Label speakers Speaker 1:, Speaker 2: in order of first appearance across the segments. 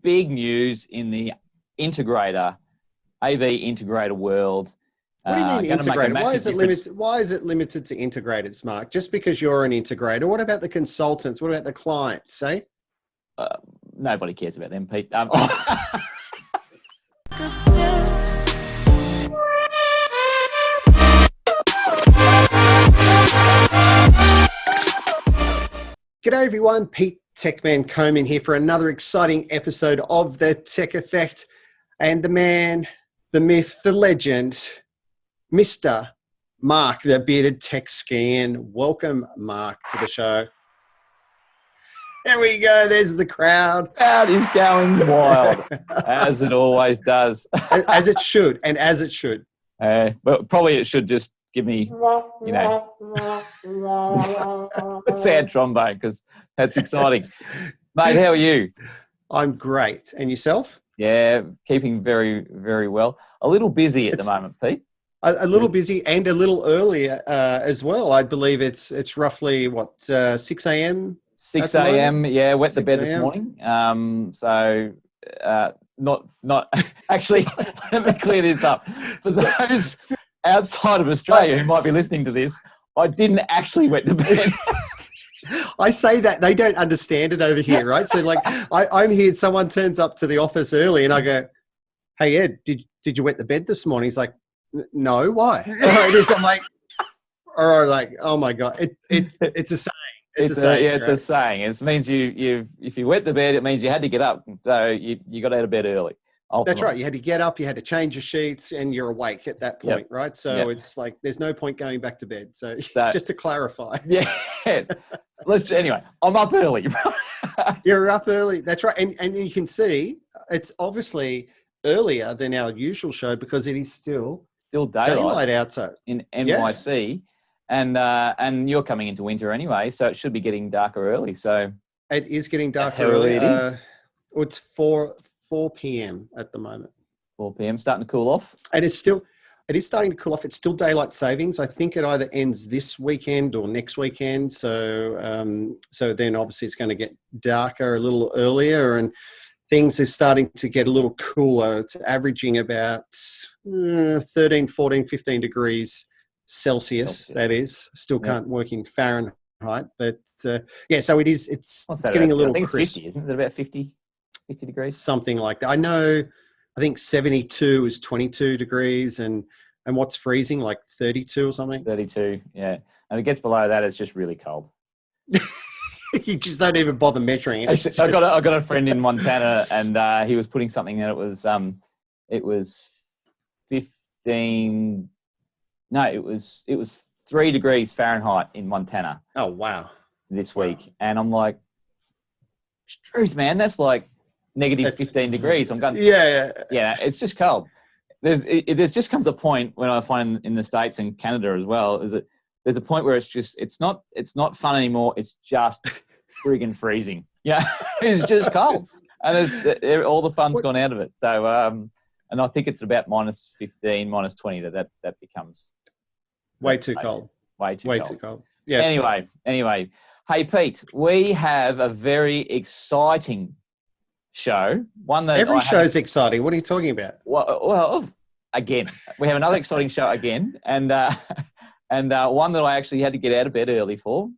Speaker 1: big news in the AV integrator world.
Speaker 2: What do you mean integrator? Why is it limited to integrators, Mark? Just because you're an integrator, what about the consultants? What about the clients, eh?
Speaker 1: Nobody cares about them, Pete.
Speaker 2: G'day everyone, Pete Tecman Coman here for another exciting episode of The Tech Effect. And the man, the myth, the legend, Mr. Mark, the bearded tech Skehan. Welcome, Mark, to the show. There we go. There's the crowd.
Speaker 1: Crowd is going wild, as it always does.
Speaker 2: As it should, and as it should.
Speaker 1: Well, probably it should just give me, a sad trombone, because that's exciting. Mate, how are you?
Speaker 2: I'm great. And yourself?
Speaker 1: Yeah, keeping very, very well. A little busy at the moment, Pete.
Speaker 2: A little busy and a little early as well. I believe it's roughly, 6 a.m.?
Speaker 1: 6 a.m. Yeah, wet the bed this morning. Not actually. Let me clear this up for those outside of Australia who might be listening to this. I didn't actually wet the bed.
Speaker 2: I say that they don't understand it over here, right? So like, I'm here. Someone turns up to the office early, and I go, "Hey Ed, did you wet the bed this morning?" He's like, "No, why?" I'm like, oh my god, it's a saying. It's a saying.
Speaker 1: Yeah, it's a saying. It means if you wet the bed, it means you had to get up. So you got out of bed early. Ultimately.
Speaker 2: That's right. You had to get up, you had to change your sheets, and you're awake at that point, right? So it's like there's no point going back to bed. So just to clarify.
Speaker 1: Yeah. Anyway, I'm up early.
Speaker 2: You're up early. That's right. And you can see it's obviously earlier than our usual show because it is still daylight outside in
Speaker 1: NYC. Yeah. And you're coming into winter anyway, so it should be getting darker early. So
Speaker 2: it is getting darker
Speaker 1: that's how early it is.
Speaker 2: It's 4 p.m. at the moment.
Speaker 1: 4 p.m. starting to cool off.
Speaker 2: And it is starting to cool off. It's still daylight savings. I think it either ends this weekend or next weekend. So then obviously it's going to get darker a little earlier, and things are starting to get a little cooler. It's averaging about 13, 14, 15 degrees Celsius. That is. Still can't work in Fahrenheit, but so it is. It's getting a little crisp.
Speaker 1: 50, isn't it? About 50 degrees?
Speaker 2: Something like that. I think 72 is 22 degrees and what's freezing, like 32 or something?
Speaker 1: 32, yeah. And if it gets below that, it's just really cold.
Speaker 2: You just don't even bother measuring it.
Speaker 1: Actually, I got a friend in Montana, and he was putting something in. It was 15. No, it was 3 degrees Fahrenheit in Montana.
Speaker 2: Oh wow!
Speaker 1: This week, and I'm like, truth, man, that's like negative 15 degrees. I'm going. Yeah. It's just cold. There's just comes a point when I find in the States and Canada as well, is that there's a point where it's not fun anymore. It's just friggin' freezing. Yeah, it's just cold, and all the fun's gone out of it. So, and I think it's about minus 15, minus 20 that becomes
Speaker 2: way too cold.
Speaker 1: Way too cold.
Speaker 2: Yeah.
Speaker 1: Anyway. Hey, Pete, we have a very exciting show. One that
Speaker 2: every show's exciting. What are you talking about?
Speaker 1: Well, again, we have another exciting show again, and one that I actually had to get out of bed early for.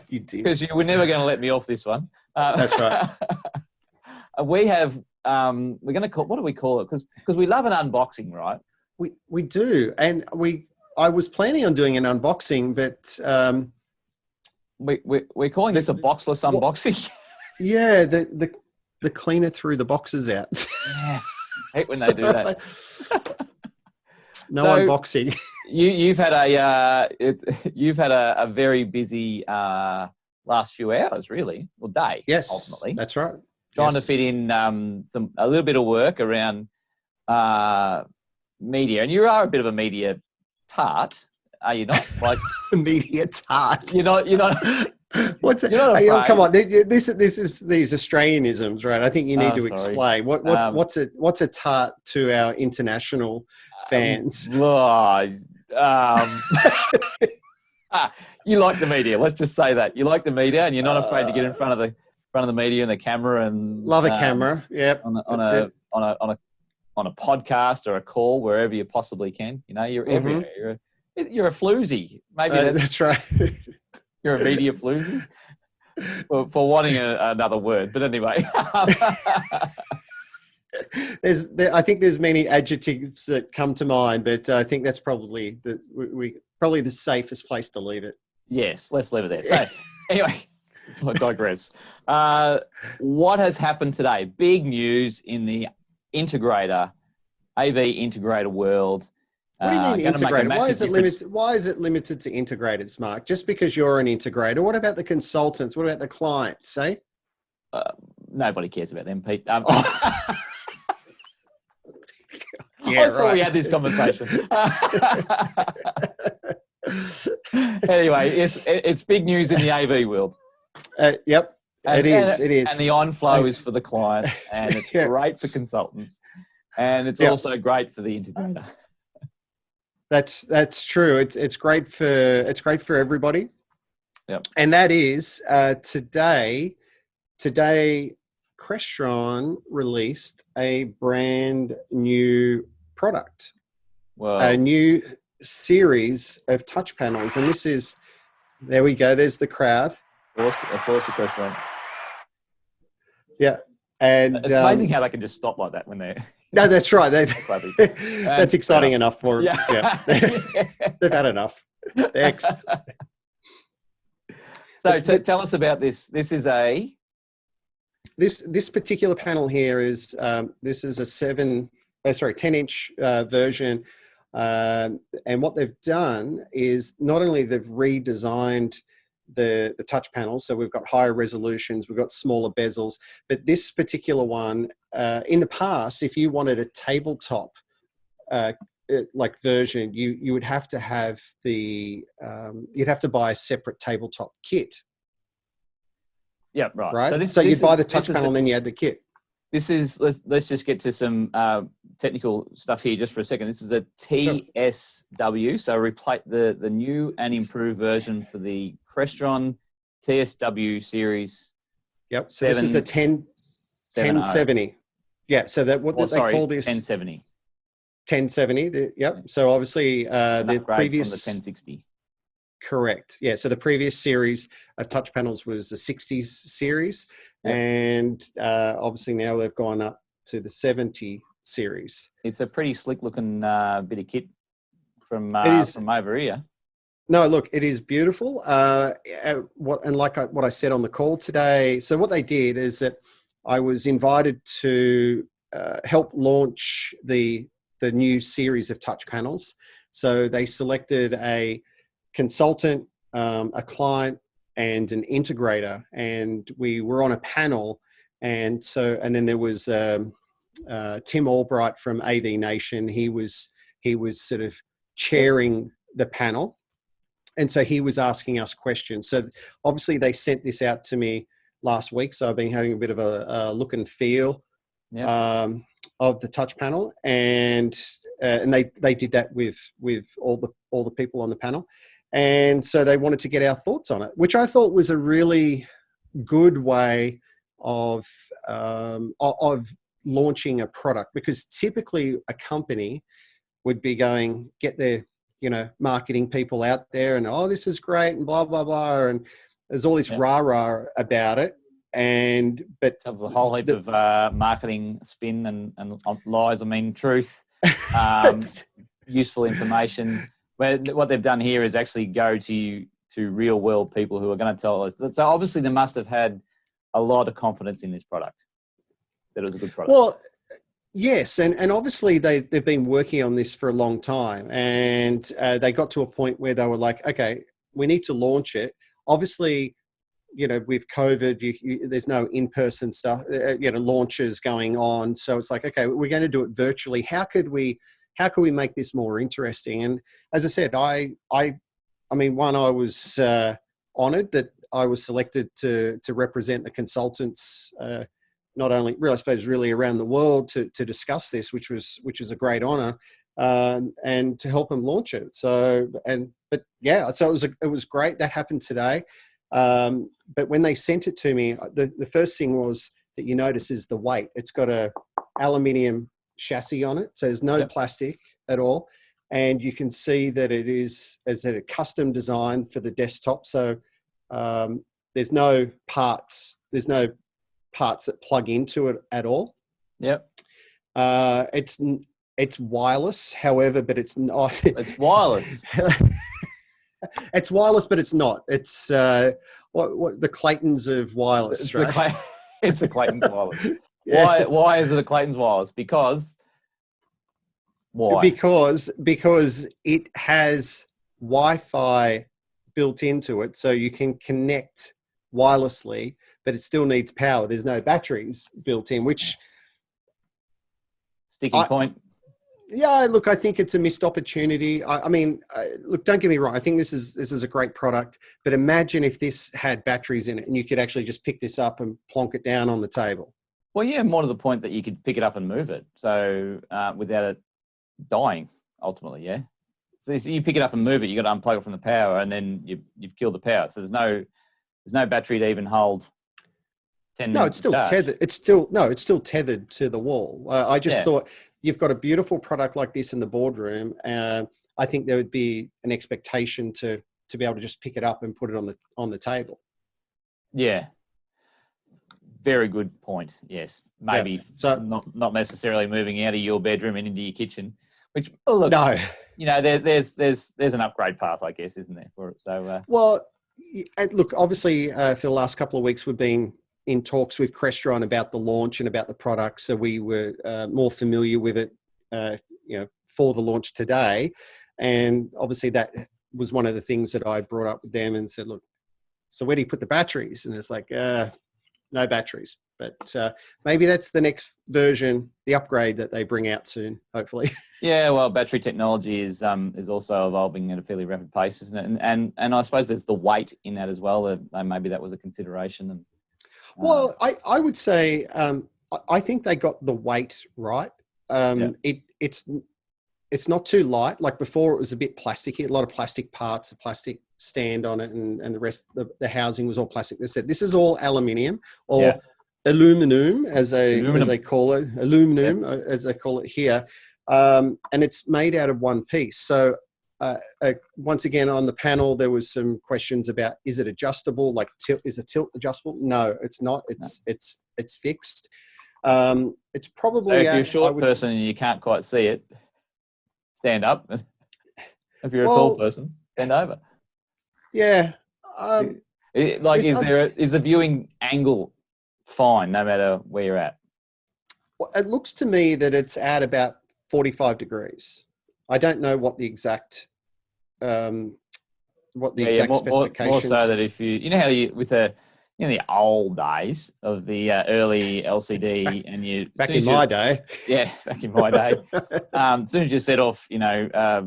Speaker 2: You did,
Speaker 1: because you were never going to let me off this one.
Speaker 2: That's right.
Speaker 1: We have. We're going to call. What do we call it? Because we love an unboxing, right?
Speaker 2: We do, and I was planning on doing an unboxing, but
Speaker 1: we're calling this a boxless unboxing.
Speaker 2: Yeah, the cleaner threw the boxes out.
Speaker 1: Yeah, I hate when they do that.
Speaker 2: No unboxing.
Speaker 1: You've had a very busy last few hours, really, or day.
Speaker 2: Yes,
Speaker 1: ultimately.
Speaker 2: That's right.
Speaker 1: Trying to fit in a little bit of work around media, and you are a bit of a media tart, are you not? Like
Speaker 2: media tart.
Speaker 1: You're not.
Speaker 2: What's it? Hey, come on, this is these Australianisms, right? I think you need to explain what's a tart to our international fans.
Speaker 1: You like the media. Let's just say that you like the media, and you're not afraid to get in front of front of the media and the camera, and
Speaker 2: love a camera. Yep.
Speaker 1: On a podcast or a call, wherever you possibly can. You know, you're everywhere. You're a floozy. Maybe
Speaker 2: that's right.
Speaker 1: You're a media floozy. For wanting another word, but anyway.
Speaker 2: I think there's many adjectives that come to mind, but I think that's probably probably the safest place to leave it.
Speaker 1: Yes, let's leave it there. So anyway, I digress. What has happened today? Big news in the AV integrator world.
Speaker 2: What do you mean integrator? Why is it limited to integrators, Mark? Just because you're an integrator? What about the consultants? What about the clients?
Speaker 1: Nobody cares about them, Pete.
Speaker 2: Yeah,
Speaker 1: I thought we had this conversation. Anyway, it's big news in the AV world.
Speaker 2: Yep, it is.
Speaker 1: And the on-flow is for the client, and it's great for consultants, and it's also great for the integrator.
Speaker 2: That's true. It's great for everybody.
Speaker 1: Yep.
Speaker 2: And that is today Crestron released a brand new product.
Speaker 1: Wow.
Speaker 2: A new series of touch panels, and there we go. There's the crowd.
Speaker 1: Applause to Crestron.
Speaker 2: Yeah, and
Speaker 1: it's amazing how they can just stop like that when they're.
Speaker 2: No, that's right. That's exciting enough for them. Yeah. They've had enough. Next.
Speaker 1: So tell us about this. This is
Speaker 2: this particular panel here is this is a 10-inch version, and what they've done is not only they've redesigned the touch panel, so we've got higher resolutions, we've got smaller bezels, but this particular one, in the past, if you wanted a tabletop like version, you would have to have you'd have to buy a separate tabletop kit.
Speaker 1: Yeah, right.
Speaker 2: Right. So you'd buy the touch panel and then you had the kit.
Speaker 1: This is let's just get to some technical stuff here just for a second. This is a TSW, so replace the new and improved version for the Crestron TSW series.
Speaker 2: Yep. So this is the 1070. Yeah. So that they call this
Speaker 1: 1070.
Speaker 2: 1070. Yep. So obviously the previous
Speaker 1: from the 1060.
Speaker 2: Correct. Yeah. So the previous series of touch panels was the 60s series, and obviously now they've gone up to the 70 series.
Speaker 1: It's a pretty slick looking bit of kit from over here.
Speaker 2: No, look, it is beautiful. What I said on the call today. So what they did is that I was invited to help launch the new series of touch panels. So they selected a consultant, a client, and an integrator, and we were on a panel. And then there was Tim Albright from AV Nation. He was sort of chairing the panel. And so he was asking us questions. So obviously they sent this out to me last week. So I've been having a bit of a look and feel of the touch panel, and they did that with all the people on the panel. And so they wanted to get our thoughts on it, which I thought was a really good way of launching a product, because typically a company would be get their marketing people out there and, oh, this is great and blah, blah, blah. And there's all this rah-rah about it. But
Speaker 1: there's a whole heap of marketing spin and lies. I mean, truth, useful information. What they've done here is actually go to real world people who are going to tell us. So obviously they must have had a lot of confidence in this product, that it was a good product.
Speaker 2: Well, yes, and obviously they've been working on this for a long time, and they got to a point where they were like, okay, we need to launch it. Obviously, with COVID, there's no in-person stuff, launches going on. So it's like, okay, we're going to do it virtually. How could we make this more interesting? And as I said, I was honored that I was selected to represent the consultants, not only really, I suppose, really around the world to discuss this, which is a great honor, and to help them launch it. So it was great. That happened today. But when they sent it to me, the first thing was that you notice is the weight. It's got a aluminium chassis on it, so there's no plastic at all. And you can see that it is a custom design for the desktop. So there's no parts. There's no parts that plug into it at all.
Speaker 1: Yep.
Speaker 2: It's wireless, however, but it's not.
Speaker 1: It's wireless.
Speaker 2: It's wireless, but it's not. It's what the Claytons of wireless,
Speaker 1: It's
Speaker 2: right?
Speaker 1: It's a Clayton's wireless.
Speaker 2: Yes.
Speaker 1: Why is it a Clayton's wireless? Because why?
Speaker 2: Because it has Wi-Fi built into it, so you can connect wirelessly, but it still needs power. There's no batteries built in, which
Speaker 1: sticking point.
Speaker 2: Yeah, look, I think it's a missed opportunity. I mean, look, don't get me wrong. I think this is a great product, but imagine if this had batteries in it and you could actually just pick this up and plonk it down on the table.
Speaker 1: Well, yeah, more to the point that you could pick it up and move it, so without it dying, ultimately, yeah. So you pick it up and move it, you got to unplug it from the power, and then you've killed the power. So there's no battery to even hold 10 minutes.
Speaker 2: No, it's still tethered. It's still tethered to the wall. I just thought, you've got a beautiful product like this in the boardroom. I think there would be an expectation to be able to just pick it up and put it on the table.
Speaker 1: Yeah. Very good point. Yes. Maybe so not necessarily moving out of your bedroom and into your kitchen, which look,
Speaker 2: no.
Speaker 1: You know, there's an upgrade path, I guess, isn't there, for it? So
Speaker 2: well, look, obviously for the last couple of weeks we've been in talks with Crestron about the launch and about the product, so we were more familiar with it, for the launch today. And obviously that was one of the things that I brought up with them and said, look, so where do you put the batteries? And it's like, no batteries. But maybe that's the next version, the upgrade that they bring out soon, hopefully.
Speaker 1: Yeah, well, battery technology is also evolving at a fairly rapid pace, isn't it? And I suppose there's the weight in that as well. Maybe that was a consideration. And
Speaker 2: well, I would say I think they got the weight right. It's not too light. Like before, it was a bit plasticky, a lot of plastic parts, a plastic stand on it, and the rest, the housing was all plastic. They said this is all aluminium or aluminum, as they call it, as they call it here, and it's made out of one piece. So once again, on the panel, there was some questions about, is it adjustable? Like, is a tilt adjustable? No, it's not. It's fixed. It's probably,
Speaker 1: so if you're a short person and you can't quite see it, stand up. If you're a tall person, stand over.
Speaker 2: Yeah.
Speaker 1: Is the viewing angle fine no matter where you're at?
Speaker 2: Well, it looks to me that it's at about 45 degrees. I don't know what the exact specifications.
Speaker 1: More so that if you know how with the the old days of the early LCD and you
Speaker 2: back in my day.
Speaker 1: Yeah, back in my day. As soon as you set off, I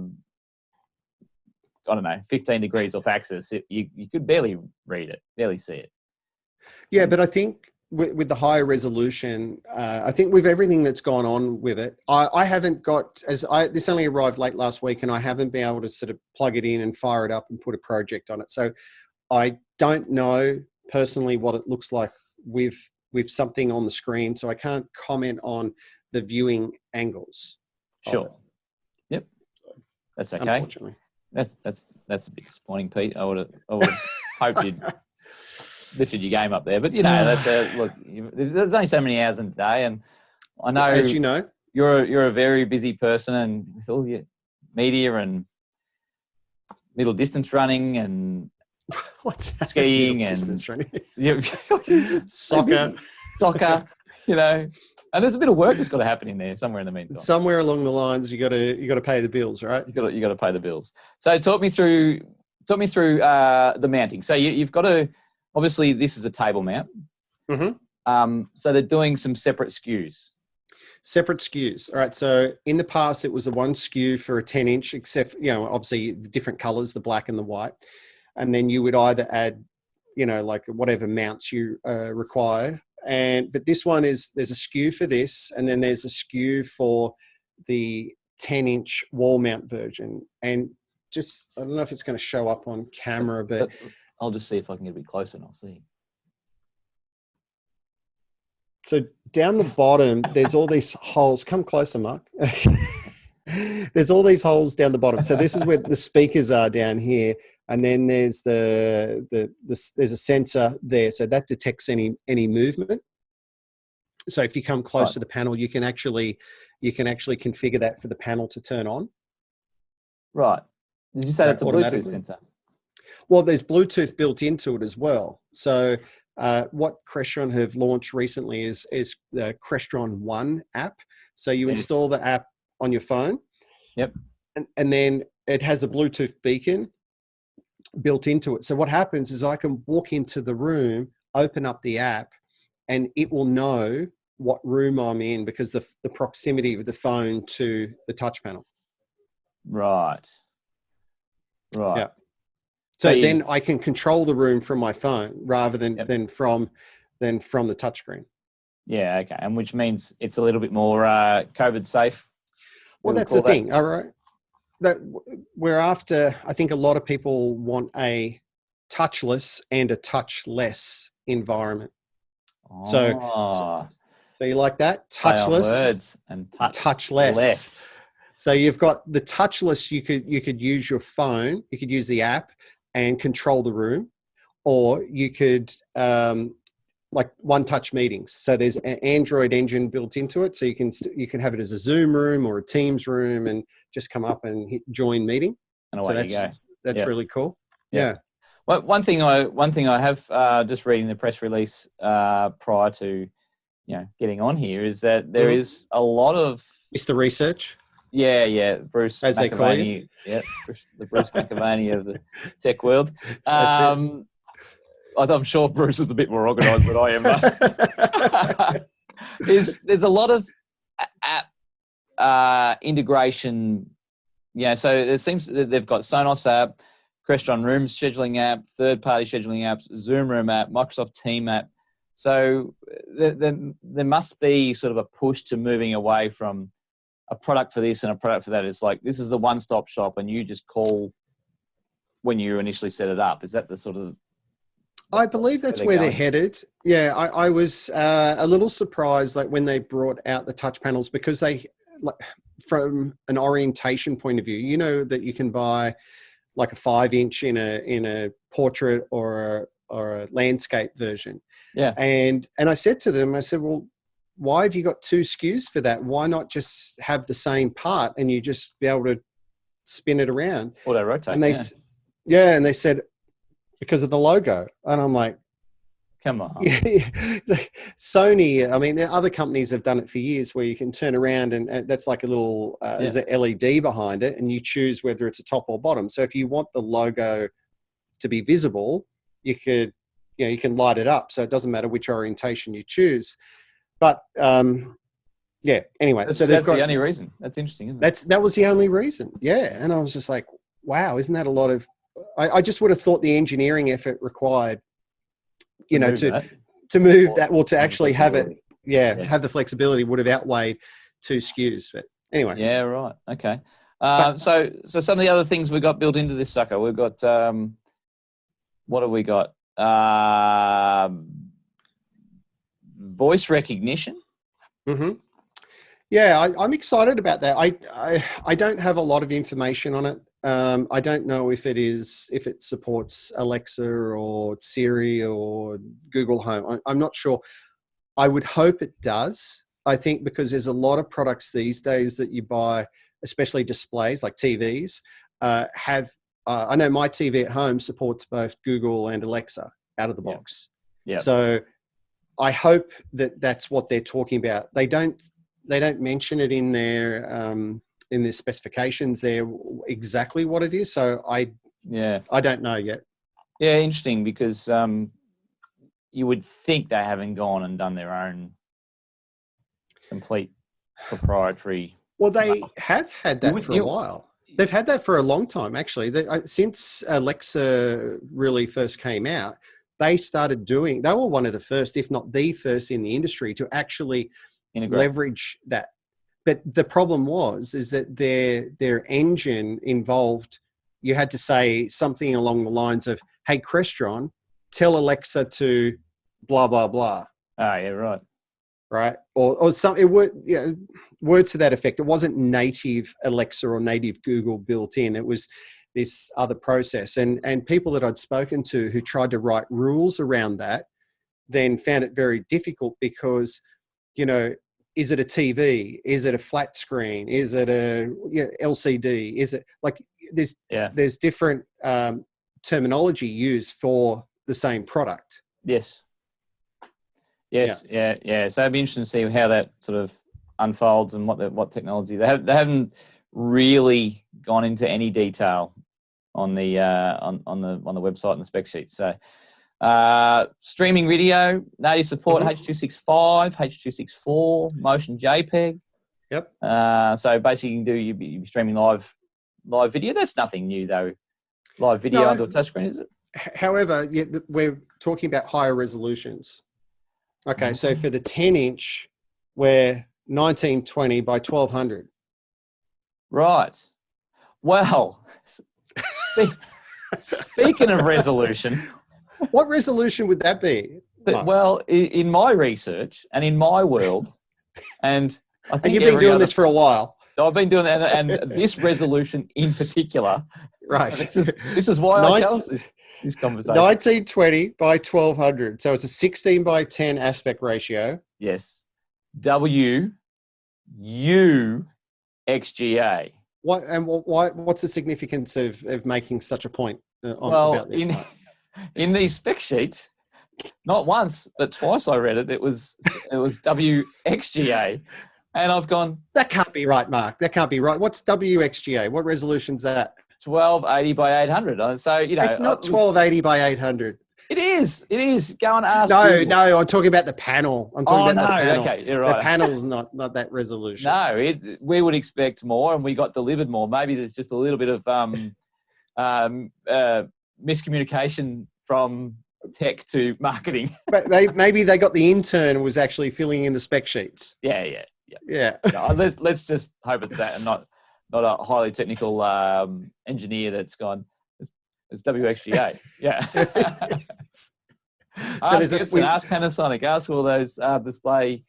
Speaker 1: don't know, 15 degrees off axis, you could barely read it, barely see it.
Speaker 2: Yeah, but I think with the higher resolution, I think with everything that's gone on with it, I haven't got, this only arrived late last week, and I haven't been able to sort of plug it in and fire it up and put a project on it. So I don't know personally what it looks like with something on the screen, so I can't comment on the viewing angles.
Speaker 1: Sure. Yep. That's okay.
Speaker 2: Unfortunately.
Speaker 1: That's a bit disappointing, Pete. I would have hoped you'd lifted your game up there, but look, there's only so many hours in the day, and I know,
Speaker 2: as you know,
Speaker 1: you're a very busy person, and with all your media and middle distance running and
Speaker 2: what's
Speaker 1: skiing and soccer, and there's a bit of work that's got to happen in there somewhere in the meantime.
Speaker 2: Somewhere along the lines, you got to pay the bills, right?
Speaker 1: You got to pay the bills. So talk me through the mounting. So you've got to, obviously this is a table mount.
Speaker 2: Mm-hmm.
Speaker 1: So they're doing some separate SKUs.
Speaker 2: Separate SKUs. All right. So in the past, it was a one SKU for a 10-inch, except, obviously the different colors, the black and the white. And then you would either add, like whatever mounts you require. But this one there's a SKU for this, and then there's a SKU for the 10-inch wall mount version. And just, I don't know if it's going to show up on camera, but
Speaker 1: I'll just see if I can get a bit closer and I'll see.
Speaker 2: So down the bottom, there's all these holes. Come closer, Mark. There's all these holes down the bottom. So this is where the speakers are down here. And then there's there's a sensor there. So that detects any movement. So if you come close to the panel, you can actually configure that for the panel to turn on.
Speaker 1: Right. Did you say that's a Bluetooth sensor?
Speaker 2: Well, there's Bluetooth built into it as well. So what Crestron have launched recently is the Crestron One app. So you install the app on your phone.
Speaker 1: Yep.
Speaker 2: And then it has a Bluetooth beacon built into it. So what happens is I can walk into the room, open up the app, and it will know what room I'm in because the proximity of the phone to the touch panel.
Speaker 1: Right.
Speaker 2: Yeah. So then I can control the room from my phone rather than from the touchscreen.
Speaker 1: Yeah. Okay. And which means it's a little bit more COVID safe.
Speaker 2: Well, that's the thing. All right. That we're after. I think a lot of people want a touchless and a touchless environment.
Speaker 1: Oh.
Speaker 2: So you like that? Touchless
Speaker 1: words and
Speaker 2: touchless. So you've got the touchless. You could use your phone. You could use the app and control the room, or you could like one-touch meetings. So there's an Android engine built into it, so you can have it as a Zoom room or a Teams room, and just come up and hit join meeting.
Speaker 1: And away you go.
Speaker 2: That's really cool.
Speaker 1: Yeah. Well, one thing I have just reading the press release prior to getting on here is that there is a lot of
Speaker 2: Mr. Research.
Speaker 1: Yeah, Bruce,
Speaker 2: as they call you.
Speaker 1: Yeah, the Bruce McAvaney of the tech world. I'm sure Bruce is a bit more organised than I am. There's a lot of app integration. Yeah, so it seems that they've got Sonos app, Crestron Room scheduling app, third-party scheduling apps, Zoom Room app, Microsoft Team app. So there must be sort of a push to moving away from a product for this and a product for that. It's like, this is the one-stop shop and you just call when you initially set it up. Is that the sort of...
Speaker 2: I believe that's where they're headed. Yeah, I was a little surprised like when they brought out the touch panels, because they, like, from an orientation point of view, that you can buy like a 5-inch in a portrait or a landscape version.
Speaker 1: Yeah.
Speaker 2: And I said to them, I said, well, why have you got 2 SKUs for that? Why not just have the same part and you just be able to spin it around?
Speaker 1: Or they rotate.
Speaker 2: And and they said, because of the logo. And I'm like,
Speaker 1: come on.
Speaker 2: Sony, I mean, other companies have done it for years where you can turn around and that's like a little, there's an LED behind it and you choose whether it's a top or bottom. So if you want the logo to be visible, you could, you can light it up. So it doesn't matter which orientation you choose. But anyway,
Speaker 1: that's the only reason. That's interesting, isn't it?
Speaker 2: That was the only reason. Yeah. And I was just like, wow, isn't that a lot of, I just would have thought the engineering effort required, to move that, well, to actually have it, have the flexibility would have outweighed 2 SKUs. But anyway.
Speaker 1: Yeah, right. Okay. So some of the other things we got built into this sucker, we've got, what have we got? Voice recognition.
Speaker 2: Mm-hmm. Yeah, I'm excited about that. I don't have a lot of information on it. I don't know if it supports Alexa or Siri or Google Home. I'm not sure. I would hope it does. I think because there's a lot of products these days that you buy, especially displays like TVs, I know my TV at home supports both Google and Alexa out of the box.
Speaker 1: Yeah.
Speaker 2: So I hope that that's what they're talking about. They don't mention it in their specifications there exactly what it is. So I don't know yet.
Speaker 1: Yeah, interesting, because you would think they haven't gone and done their own complete proprietary.
Speaker 2: Well, they have had that for a while. They've had that for a long time, actually. Since Alexa really first came out, they were one of the first, if not the first in the industry to actually leverage that. But the problem is that their engine involved, you had to say something along the lines of, hey, Crestron, tell Alexa to blah, blah, blah.
Speaker 1: Oh, yeah, right.
Speaker 2: Right. Or some, words to that effect. It wasn't native Alexa or native Google built in. It was this other process. And people that I'd spoken to who tried to write rules around that then found it very difficult because, is it a TV? Is it a flat screen? Is it a LCD? Is it like there's different terminology used for the same product?
Speaker 1: Yes. Yes. Yeah. So it'd be interesting to see how that sort of unfolds and what technology they haven't really gone into any detail on the website and the spec sheet. So streaming video, native support H.265, H.264, motion JPEG.
Speaker 2: Yep.
Speaker 1: So basically, you can do streaming live video. That's nothing new though. Live video onto a touchscreen, is it?
Speaker 2: However, we're talking about higher resolutions. Okay, so for the 10-inch, we're 1920 by 1200.
Speaker 1: Right. Well, speaking of resolution,
Speaker 2: what resolution would that be?
Speaker 1: Well, in my research and in my world, and I think
Speaker 2: you've been doing this for a while.
Speaker 1: I've been doing that, and this resolution in particular.
Speaker 2: Right.
Speaker 1: This is why I chose this conversation.
Speaker 2: 1920 by 1200. So it's a 16 by 10 aspect ratio.
Speaker 1: Yes. WUXGA.
Speaker 2: What's the significance of making such a point about this?
Speaker 1: In these spec sheets, not once but twice I read it. It was WXGA, and I've gone.
Speaker 2: That can't be right, Mark. That can't be right. What's WXGA? What resolution's that?
Speaker 1: 1280 by 800. So
Speaker 2: it's not 1280 by 800.
Speaker 1: It is. Go and ask.
Speaker 2: No. I'm talking about the panel. I'm talking about the panel.
Speaker 1: Okay, you're right.
Speaker 2: The panel's not that resolution.
Speaker 1: No, we would expect more, and we got delivered more. Maybe there's just a little bit of miscommunication from tech to marketing.
Speaker 2: But maybe they got the intern who was actually filling in the spec sheets.
Speaker 1: Yeah.
Speaker 2: No,
Speaker 1: let's just hope it's that, and not a highly technical engineer that's gone. It's WXGA. Yeah. Ask Panasonic. Ask all those display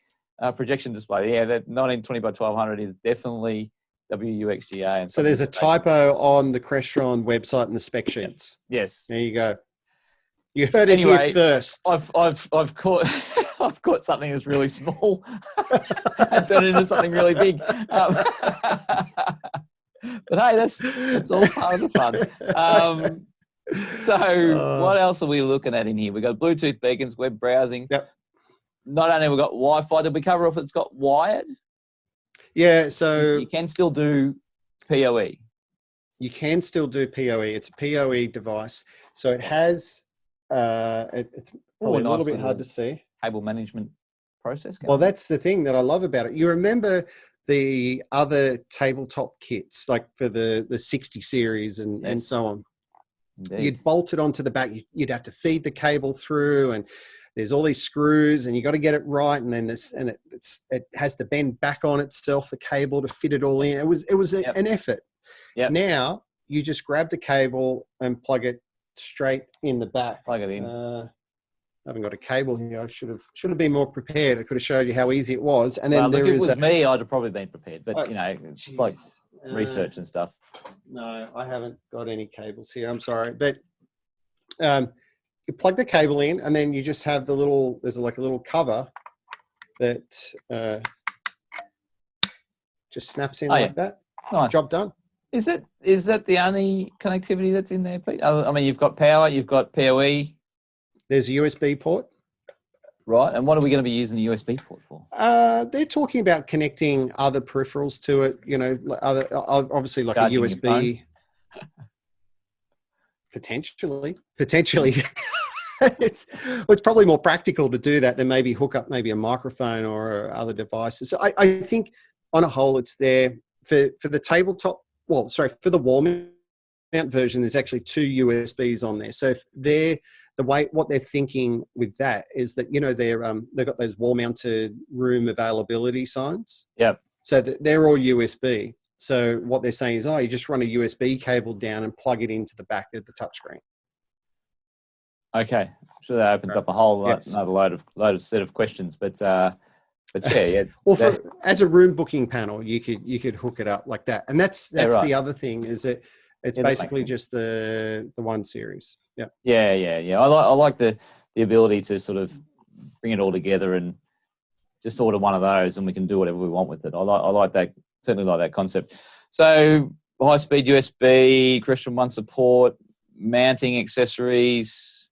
Speaker 1: projection display. Yeah, that 1920 by 1200 is definitely WUXGA. And
Speaker 2: so there's a typo on the Crestron website and the spec sheets.
Speaker 1: Yes.
Speaker 2: There you go. You heard it here first.
Speaker 1: I've caught I've caught something that's really small and turned it into something really big. But hey, that's all part of the fun. What else are we looking at in here? We've got Bluetooth beacons, web browsing.
Speaker 2: Yep.
Speaker 1: Not only have we got Wi-Fi, did we cover off it's got wired?
Speaker 2: Yeah, so
Speaker 1: you can still do PoE.
Speaker 2: You can still do PoE. It's a PoE device. So it has it's probably a little bit hard to see.
Speaker 1: Cable management process.
Speaker 2: Well, that's the thing that I love about it. You remember the other tabletop kits, like for the 60 series and so on. Indeed. You'd bolt it onto the back. You'd have to feed the cable through, and there's all these screws, and you got to get it right. And then it has to bend back on itself, the cable, to fit it all in. It was an effort.
Speaker 1: Yep.
Speaker 2: Now you just grab the cable and plug it straight in the back.
Speaker 1: Plug it in.
Speaker 2: I haven't got a cable here. I should have been more prepared. I could have showed you how easy it was. And then
Speaker 1: if it was me, I'd have probably been prepared. But it's like research and stuff.
Speaker 2: No, I haven't got any cables here. I'm sorry, but you plug the cable in, and then you just have there's like a little cover that just snaps in like that.
Speaker 1: Nice.
Speaker 2: Job done.
Speaker 1: Is that the only connectivity that's in there, Pete? I mean, you've got power, you've got PoE. There's a
Speaker 2: USB port.
Speaker 1: Right, and what are we going to be using the USB port for?
Speaker 2: They're talking about connecting other peripherals to it. Obviously like charging a USB. Potentially. It's probably more practical to do that than maybe hook up maybe a microphone or other devices. So I think on a whole, it's there for the tabletop. Well, sorry, for the wall mount version, there's actually 2 USBs on there. So if what they're thinking with that is that, they've got those wall mounted room availability signs.
Speaker 1: Yep.
Speaker 2: So they're all USB. So what they're saying is, you just run a USB cable down and plug it into the back of the touchscreen.
Speaker 1: Okay. I'm sure that opens up a whole another load of set of questions, but yeah.
Speaker 2: Well, as a room booking panel, you could hook it up like that, and that's
Speaker 1: right.
Speaker 2: the other thing is that it's basically just the 1 series. Yeah.
Speaker 1: Yeah. I like the ability to sort of bring it all together and just order one of those, and we can do whatever we want with it. I like that. Certainly like that concept. So high-speed USB, Crestron 1 support, mounting accessories,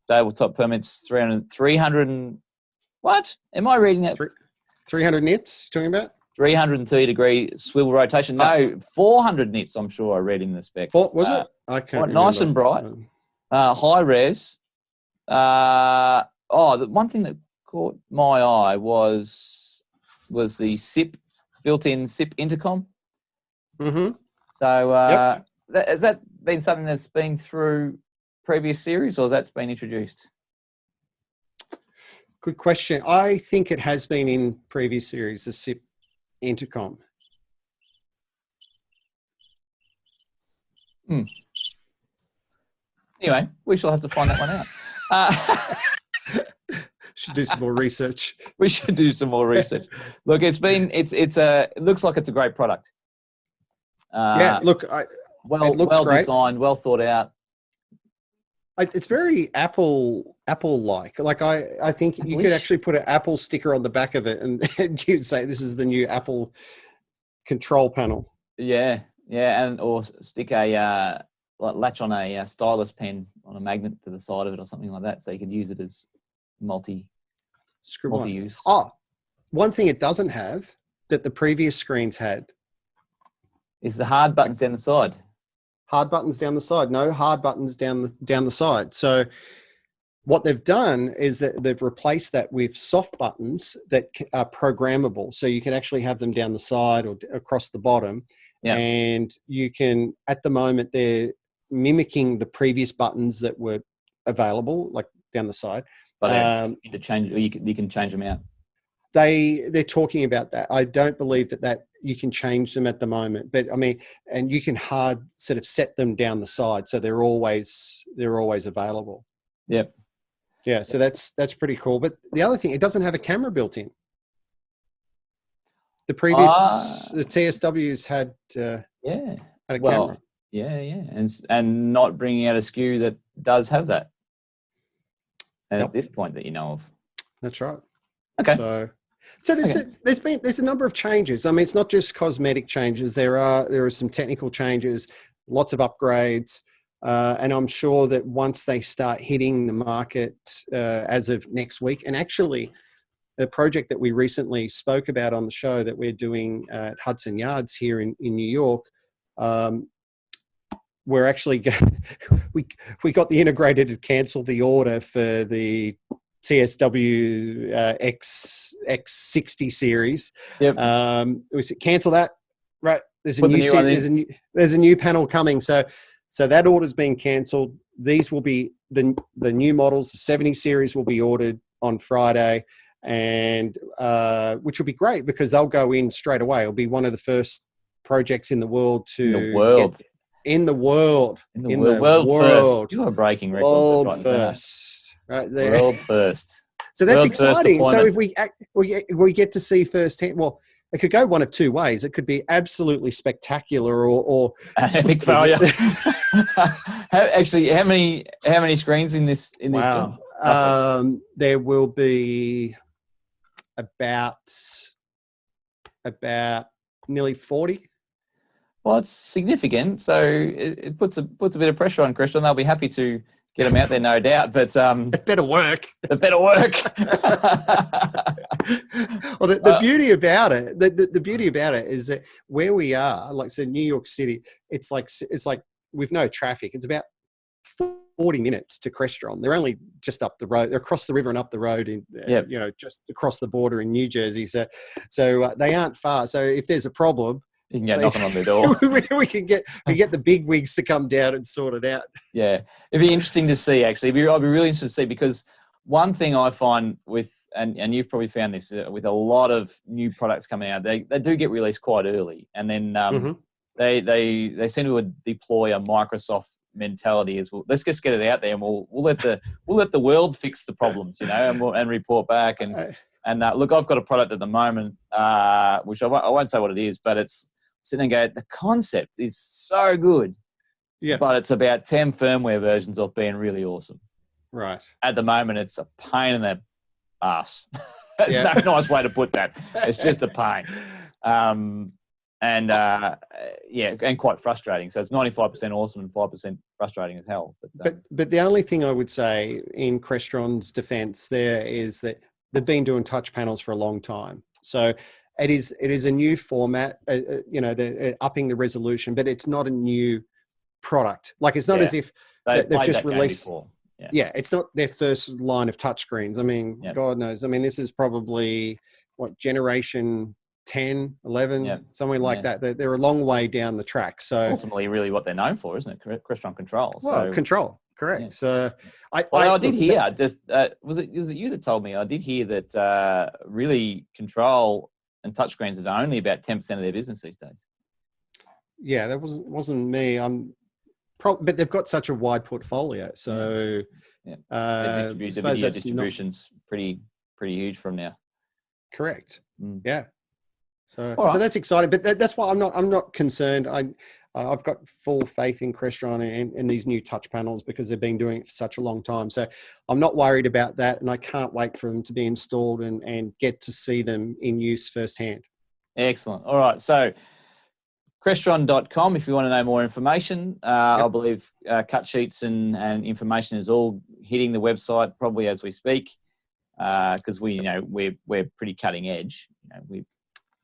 Speaker 1: tabletop permits, 300 and what? Am I reading that?
Speaker 2: 300 nits, talking about?
Speaker 1: 330-degree swivel rotation. No, 400 nits, I'm sure I read in the spec.
Speaker 2: Was it? I can't remember.
Speaker 1: Nice and bright. High res. The one thing that caught my eye was the built-in SIP intercom.
Speaker 2: Mm-hmm.
Speaker 1: So has that been something that's been through previous series, or that's been introduced?
Speaker 2: Good question. I think it has been in previous series, the SIP intercom.
Speaker 1: Anyway, we shall have to find that one out.
Speaker 2: Should do some more research.
Speaker 1: We should do some more research. Look, it looks like it's a great product.
Speaker 2: It looks great.
Speaker 1: Designed, well thought out.
Speaker 2: It's very Apple-like. Like I think you could actually put an Apple sticker on the back of it, and you'd say this is the new Apple control panel.
Speaker 1: Yeah, or stick a latch on a stylus pen on a magnet to the side of it or something like that, so you could use it as multi-use.
Speaker 2: Oh, one thing it doesn't have that the previous screens had
Speaker 1: is the hard buttons down the side.
Speaker 2: Hard buttons down the side. No hard buttons down the side. So what they've done is that they've replaced that with soft buttons that are programmable. So you can actually have them down the side or across the bottom. Yeah. And you can, at the moment, they're mimicking the previous buttons that were available, like down the side.
Speaker 1: But you can change them out.
Speaker 2: They're talking about that. I don't believe that you can change them at the moment, but I mean, and you can hard sort of set them down the side, so they're always available.
Speaker 1: Yep.
Speaker 2: Yeah. So that's pretty cool. But the other thing, it doesn't have a camera built in. The previous the TSWs had a camera.
Speaker 1: Yeah, and not bringing out a SKU that does have that. And at this point that you know of.
Speaker 2: That's right.
Speaker 1: Okay.
Speaker 2: So there's a number of changes. I mean, it's not just cosmetic changes. There are some technical changes, lots of upgrades, and I'm sure that once they start hitting the market as of next week, and actually, the project that we recently spoke about on the show that we're doing at Hudson Yards here in New York, we're actually we got the integrator to cancel the order for the TSW X60 series.
Speaker 1: Yep.
Speaker 2: We said cancel that. Right. There's a new panel coming. So that order's been cancelled. These will be the new models. The 70 series will be ordered on Friday, and which will be great because they'll go in straight away. It'll be one of the first projects in the world in the world.
Speaker 1: First. You are breaking records.
Speaker 2: World first. Right there.
Speaker 1: World first.
Speaker 2: So that's exciting. So if we get to see firsthand, well, it could go one of two ways. It could be absolutely spectacular or
Speaker 1: epic failure. Actually, how many screens in this?
Speaker 2: Wow. There will be about nearly 40.
Speaker 1: Well, it's significant. So it puts a bit of pressure on Crestron. They'll be happy to get them out there, no doubt. But
Speaker 2: it better work.
Speaker 1: It better work.
Speaker 2: Well, the beauty about it, the beauty about it is that where we are, like so New York City, it's like with no traffic. It's about 40 minutes to Crestron. They're only just up the road. They're across the river and up the road in, just across the border in New Jersey. So they aren't far. So if there's a problem,
Speaker 1: you can get knocking on their door.
Speaker 2: we get the big wigs to come down and sort it out.
Speaker 1: Yeah, it'd be interesting to see. Actually, I'd be really interested to see because one thing I find with and you've probably found this with a lot of new products coming out, they do get released quite early, and then they seem to deploy a Microsoft mentality is, well, let's just get it out there, and we'll let the world fix the problems, and report back. And look, I've got a product at the moment, which I won't say what it is, but it's sitting there and go, the concept is so good, but it's about 10 firmware versions of being really awesome.
Speaker 2: Right.
Speaker 1: At the moment, it's a pain in the ass. That's no nice way to put that. It's just a pain. And quite frustrating. So it's 95% awesome and 5% frustrating as hell.
Speaker 2: But the only thing I would say in Crestron's defense there is that they've been doing touch panels for a long time. So it is a new format. They're upping the resolution, but it's not a new product. Like, it's not as if they've just released. Yeah, it's not their first line of touchscreens. I mean, God knows. I mean, this is probably generation 10, 11, something like that. They're a long way down the track. So
Speaker 1: ultimately, really, what they're known for, isn't it? Crestron control.
Speaker 2: Well, control, correct. Yeah. So
Speaker 1: I did hear. Was it you that told me? I did hear that really control and touchscreens is only about 10% of their business these days.
Speaker 2: Yeah, that wasn't me. But they've got such a wide portfolio, so
Speaker 1: the video distribution's pretty huge from now.
Speaker 2: Correct. Yeah. So that's exciting, but that's why I'm not concerned. I've got full faith in Crestron and these new touch panels because they've been doing it for such a long time. So I'm not worried about that, and I can't wait for them to be installed and get to see them in use firsthand.
Speaker 1: Excellent. All right, so Crestron.com if you want to know more information. I believe cut sheets and information is all hitting the website probably as we speak, because we're pretty cutting edge. We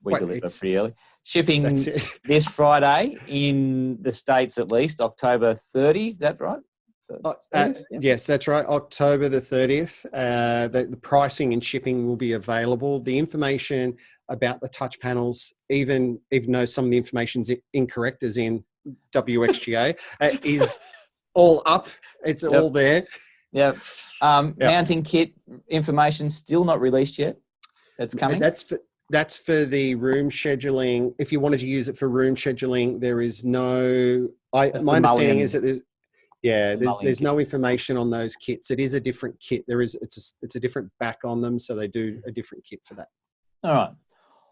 Speaker 1: deliver pretty early. Shipping this Friday in the States, at least October 30. Is that right?
Speaker 2: Yes, that's right. October the 30th. The pricing and shipping will be available. The information about the touch panels, even though some of the information is incorrect, as in WXGA, is all up. It's all there.
Speaker 1: Yep. Mounting kit information still not released yet. That's coming.
Speaker 2: That's for the room scheduling. If you wanted to use it for room scheduling, there is no. My understanding is that there's no information on those kits. It is a different kit. It's a different back on them, so they do a different kit for that.
Speaker 1: All right,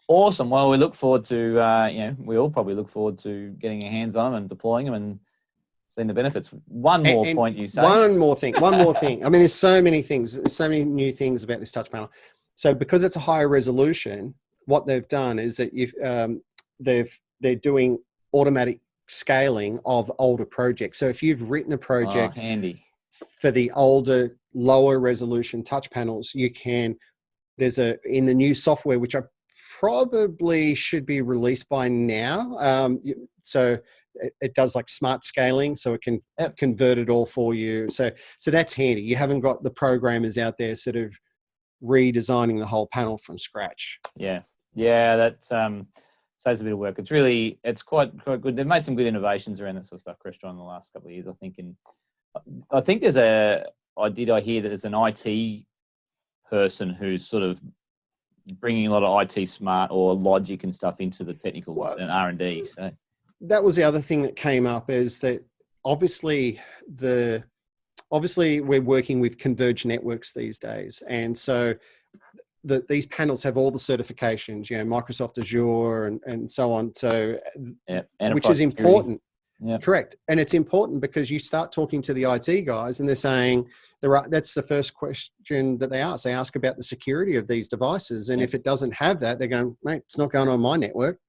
Speaker 1: awesome. Well, we look forward to we all probably look forward to getting our hands on them and deploying them and seeing the benefits. One more point you say.
Speaker 2: One more thing. I mean, there's so many things. There's so many new things about this touch panel. So because it's a higher resolution, what they've done is that they're doing automatic scaling of older projects. So if you've written a project
Speaker 1: handy
Speaker 2: for the older, lower resolution touch panels, you can. There's in the new software, which I probably should be released by now. So it does like smart scaling, so it can convert it all for you. So that's handy. You haven't got the programmers out there sort of redesigning the whole panel from scratch.
Speaker 1: Yeah, that saves a bit of work. It's quite good. They've made some good innovations around that sort of stuff, Crestron, in the last couple of years, I think. And I think I hear that there's an IT person who's sort of bringing a lot of IT smart or logic and stuff into the technical and R&D. So
Speaker 2: that was the other thing that came up, is that obviously we're working with converged networks these days. And so these panels have all the certifications, Microsoft Azure and so on. So, which is important.
Speaker 1: Yeah.
Speaker 2: Correct. And it's important because you start talking to the IT guys and they're saying, that's the first question that they ask. They ask about the security of these devices. And if it doesn't have that, they're going, mate, it's not going on my network.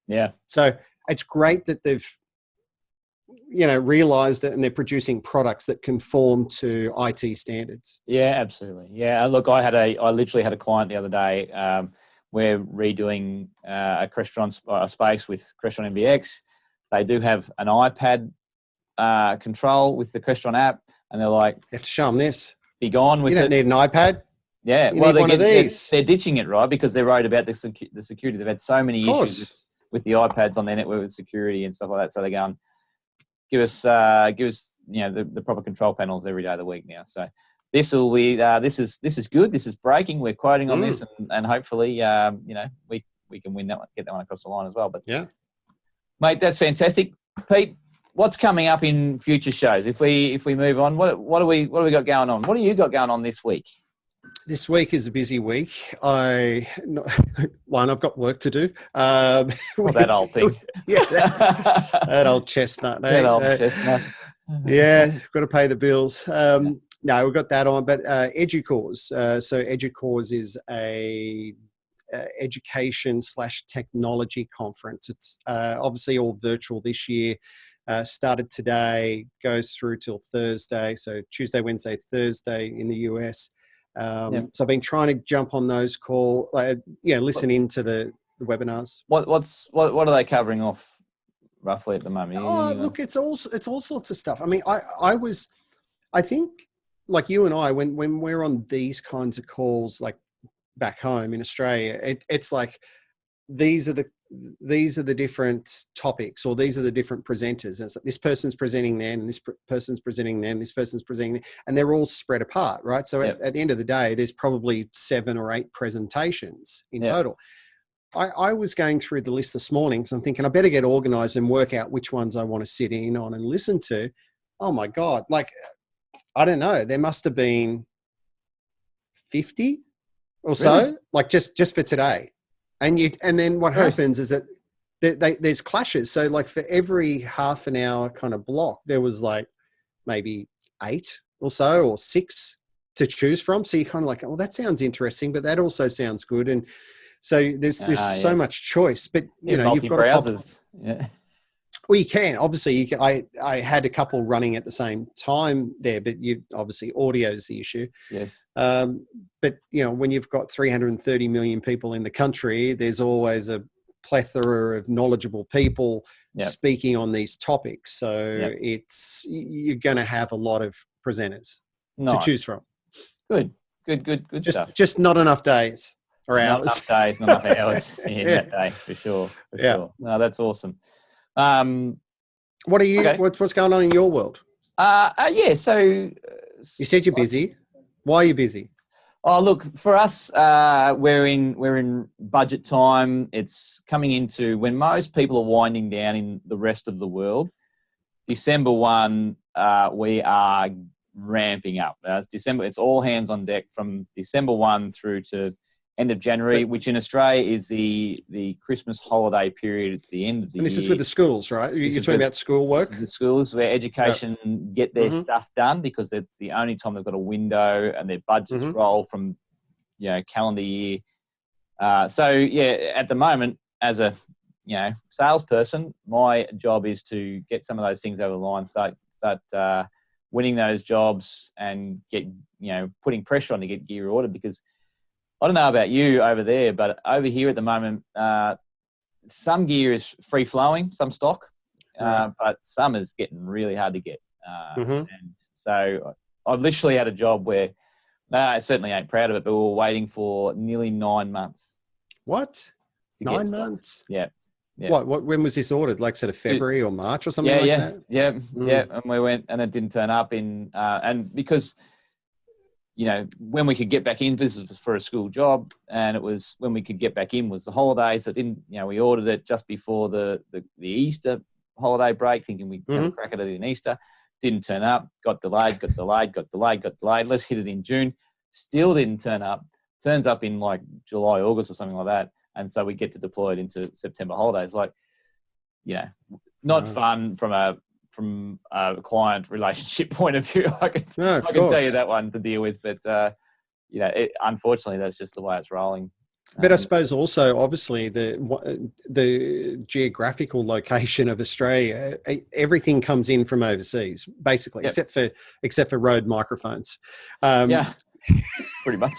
Speaker 1: Yeah.
Speaker 2: So it's great that they've, realized it and they're producing products that conform to IT standards.
Speaker 1: Yeah, absolutely. Yeah. Look, I literally had a client the other day. We're redoing a Crestron space with Crestron MBX. They do have an iPad control with the Crestron app, and they're like,
Speaker 2: "You have to show them this.
Speaker 1: Be gone with it.
Speaker 2: You don't need an iPad.
Speaker 1: Yeah,
Speaker 2: you need one of these.
Speaker 1: They're ditching it, right? Because they're worried about the security. They've had so many issues with the iPads on their network with security and stuff like that. So they're going, give us the proper control panels every day of the week now. So this will be this is good. This is breaking. We're quoting on this, and hopefully we can win that one, get that one across the line as well. But
Speaker 2: yeah.
Speaker 1: Mate, that's fantastic. Pete, what's coming up in future shows? If we move on, what do we got going on? What do you got going on this week?
Speaker 2: This week is a busy week. I've got work to do.
Speaker 1: That old thing.
Speaker 2: Yeah, that old chestnut.
Speaker 1: That old chestnut.
Speaker 2: Yeah, got to pay the bills. No, we've got that on. But EduCause. So EduCause is a education/technology conference. It's obviously all virtual this year. Started today, goes through till Thursday. So Tuesday, Wednesday, Thursday in the US. So I've been trying to jump on those listen into the webinars.
Speaker 1: What are they covering off roughly at the moment?
Speaker 2: Look, it's all sorts of stuff. I mean, I think like you and I, when we're on these kinds of calls, like back home in Australia, it's like these are the different topics, or these are the different presenters. And it's like this person's presenting then, and this person's presenting then, this person's presenting then, and they're all spread apart, right? So at the end of the day, there's probably 7 or 8 presentations in total. I was going through the list this morning, so I'm thinking I better get organized and work out which ones I want to sit in on and listen to. Oh my God. Like, I don't know. There must have been 50 or so, like just for today. And then what happens is that there's clashes. So like for every half an hour kind of block, there was like maybe 8 or so, or 6 to choose from. So you're kind of like, well, that sounds interesting, but that also sounds good. And so there's so much choice, but you've got
Speaker 1: browsers.
Speaker 2: Well, you can, obviously I had a couple running at the same time there, but obviously audio is the issue.
Speaker 1: Yes.
Speaker 2: But when you've got 330 million people in the country, there's always a plethora of knowledgeable people speaking on these topics. So you're going to have a lot of presenters to choose from. Good
Speaker 1: stuff.
Speaker 2: Just not enough days or hours.
Speaker 1: Not enough days, not enough hours in that day, for sure. Sure. No, that's awesome.
Speaker 2: What are you? Okay. What's going on in your world?
Speaker 1: So
Speaker 2: you said you're busy. Why are you busy?
Speaker 1: Oh, look, for us, we're in budget time. It's coming into when most people are winding down in the rest of the world. December 1, we are ramping up. December, it's all hands on deck from December 1 through to end of January, which in Australia is the Christmas holiday period. It's the end of the year.
Speaker 2: And this is with the schools, right? You're talking about school work?
Speaker 1: The schools where education get their stuff done, because it's the only time they've got a window and their budgets roll from, calendar year. At the moment, as a, salesperson, my job is to get some of those things over the line, start winning those jobs and get, putting pressure on to get gear ordered, because I don't know about you over there, but over here at the moment, some gear is free flowing, some stock, but some is getting really hard to get. And so I've literally had a job where I certainly ain't proud of it, but we were waiting for nearly 9 months.
Speaker 2: What? 9 months?
Speaker 1: Yeah.
Speaker 2: What? When was this ordered? Like sort of February or March or something like that?
Speaker 1: Yeah. And we went, and it didn't turn up and because, when we could get back in, this was for a school job, and it was when we could get back in was the holidays. So it didn't, we ordered it just before the Easter holiday break, thinking we'd have a crack at it in Easter. Didn't turn up, got delayed. Let's hit it in June. Still didn't turn up. Turns up in like July, August or something like that. And so we get to deploy it into September holidays. Like, not fun from a client relationship point of view. I can tell you that one to deal with, but unfortunately, that's just the way it's rolling.
Speaker 2: But I suppose also, obviously, the geographical location of Australia, everything comes in from overseas, basically, except for Rode microphones.
Speaker 1: Pretty much.